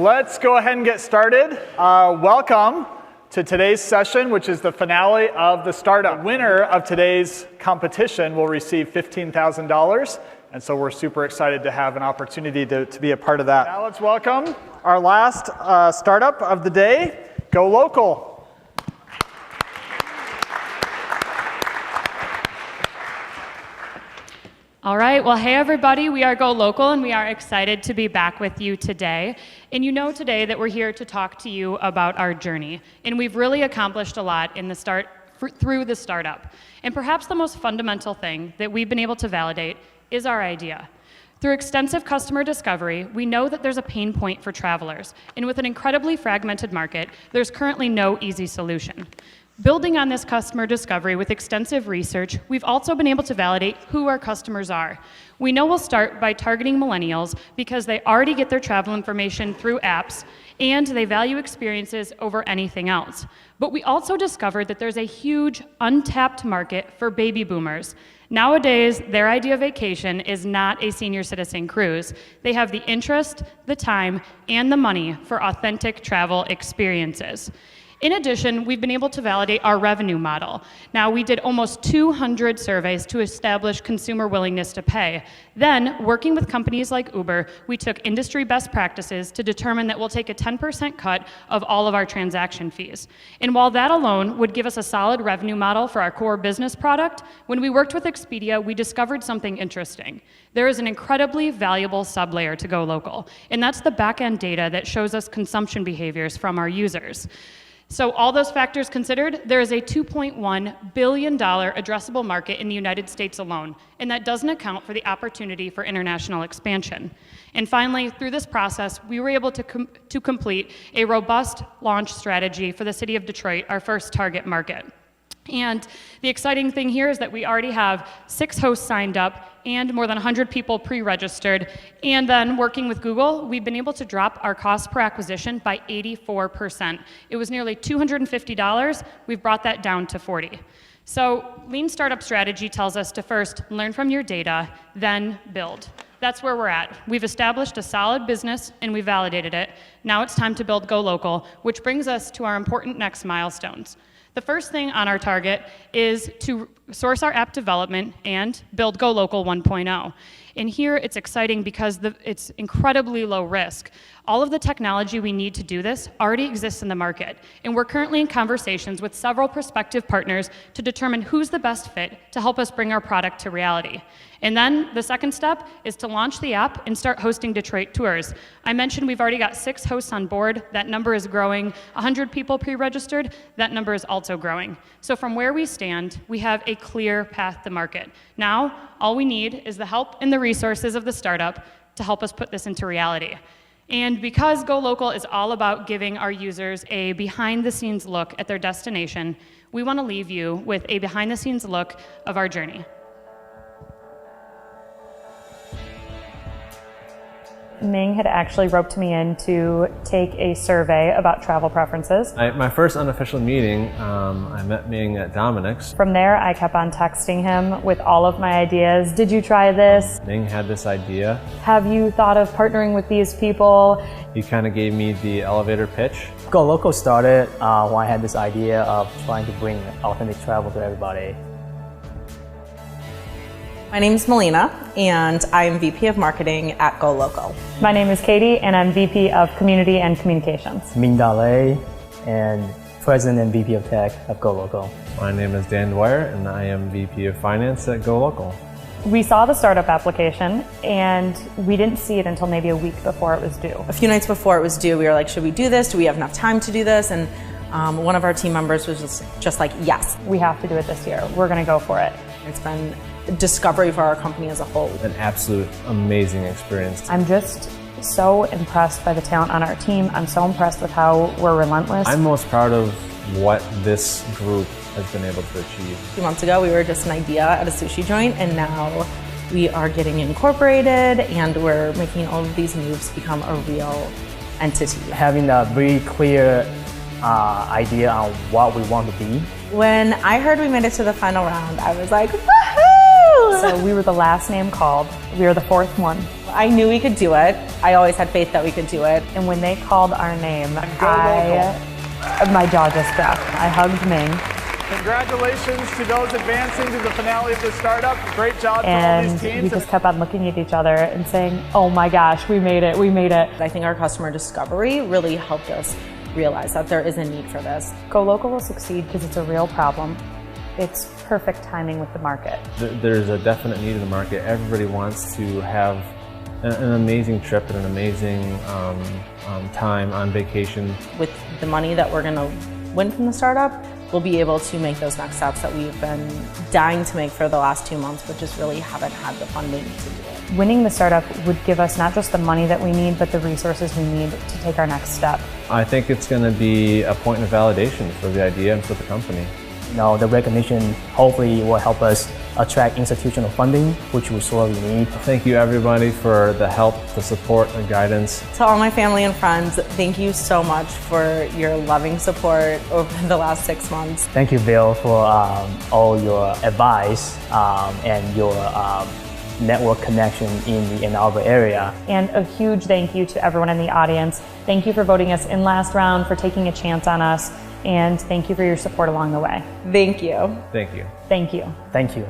Let's go ahead and get started. Welcome to today's session, which is the finale of the startup. The winner of today's competition will receive $15,000, and so we're super excited to have an opportunity to be a part of that. Now let's welcome our last startup of the day, Go Local. All right, well, hey everybody, we are Go Local and we are excited to be back with you today. And you know today that we're here to talk to you about our journey. And we've really accomplished a lot in through the startup. And perhaps the most fundamental thing that we've been able to validate is our idea. Through extensive customer discovery, we know that there's a pain point for travelers. And with an incredibly fragmented market, there's currently no easy solution. Building on this customer discovery with extensive research, we've also been able to validate who our customers are. We know we'll start by targeting millennials because they already get their travel information through apps and they value experiences over anything else. But we also discovered that there's a huge untapped market for baby boomers. Nowadays, their idea of vacation is not a senior citizen cruise. They have the interest, the time, and the money for authentic travel experiences. In addition, we've been able to validate our revenue model. Now, we did almost 200 surveys to establish consumer willingness to pay. Then, working with companies like Uber, we took industry best practices to determine that we'll take a 10% cut of all of our transaction fees. And while that alone would give us a solid revenue model for our core business product, when we worked with Expedia, we discovered something interesting. There is an incredibly valuable sublayer to Go Local, and that's the back-end data that shows us consumption behaviors from our users. So all those factors considered, there is a $2.1 billion addressable market in the United States alone, and that doesn't account for the opportunity for international expansion. And finally, through this process, we were able to complete a robust launch strategy for the city of Detroit, our first target market. And the exciting thing here is that we already have 6 hosts signed up and more than 100 people pre-registered. And then working with Google, we've been able to drop our cost per acquisition by 84%. It was nearly $250. We've brought that down to $40. So lean startup strategy tells us to first learn from your data, then build. That's where we're at. We've established a solid business and we validated it. Now it's time to build Go Local, which brings us to our important next milestones. The first thing on our target is to source our app development and build Go Local 1.0. And here it's exciting because it's incredibly low risk. All of the technology we need to do this already exists in the market. And we're currently in conversations with several prospective partners to determine who's the best fit to help us bring our product to reality. And then the second step is to launch the app and start hosting Detroit tours. I mentioned we've already got 6 hosts on board. That number is growing. 100 people pre-registered. That number is also growing. So from where we stand, we have a clear path to market. Now, all we need is the help and the resources of the startup to help us put this into reality. And because Go Local is all about giving our users a behind-the-scenes look at their destination, we want to leave you with a behind-the-scenes look of our journey. Ming had actually roped me in to take a survey about travel preferences. My first unofficial meeting, I met Ming at Dominic's. From there, I kept on texting him with all of my ideas. Did you try this? Ming had this idea. Have you thought of partnering with these people? He kind of gave me the elevator pitch. Go Local started when I had this idea of trying to bring authentic travel to everybody. My name is Melina, and I am VP of Marketing at Go Local. My name is Katie, and I'm VP of Community and Communications. Ming Dale, and President and VP of Tech at Go Local. My name is Dan Dwyer, and I am VP of Finance at Go Local. We saw the startup application, and we didn't see it until maybe a week before it was due. A few nights before it was due, we were like, should we do this? Do we have enough time to do this? And one of our team members was just like, yes. We have to do it this year. We're going to go for it. It's been a discovery for our company as a whole. An absolute amazing experience. I'm just so impressed by the talent on our team. I'm so impressed with how we're relentless. I'm most proud of what this group has been able to achieve. A few months ago, we were just an idea at a sushi joint, and now we are getting incorporated, and we're making all of these moves become a real entity. Having a very clear idea on what we want to be. When I heard we made it to the final round, I was like, woohoo! So we were the last name called. We were the 4th one. I knew we could do it. I always had faith that we could do it. And when they called our name, Go my jaw just dropped. I hugged Ming, Congratulations to those advancing to the finale of the startup. Great job to all and these teams. we just kept on looking at each other and saying, oh my gosh, we made it, we made it. I think our customer discovery really helped us realize that there is a need for this. Go Local will succeed because it's a real problem. It's perfect timing with the market. There's a definite need in the market. Everybody wants to have an amazing trip and an amazing time on vacation. With the money that we're gonna win from the startup, we'll be able to make those next steps that we've been dying to make for the last 2 months, but just really haven't had the funding to do it. Winning the startup would give us not just the money that we need, but the resources we need to take our next step. I think it's going to be a point of validation for the idea and for the company. You know, the recognition hopefully will help us attract institutional funding, which we sorely need. Thank you everybody for the help, the support, and guidance. To all my family and friends, thank you so much for your loving support over the last 6 months. Thank you, Bill, for all your advice and your network connection in the Ann Arbor area. And a huge thank you to everyone in the audience. Thank you for voting us in last round, for taking a chance on us, and thank you for your support along the way. Thank you. Thank you. Thank you. Thank you.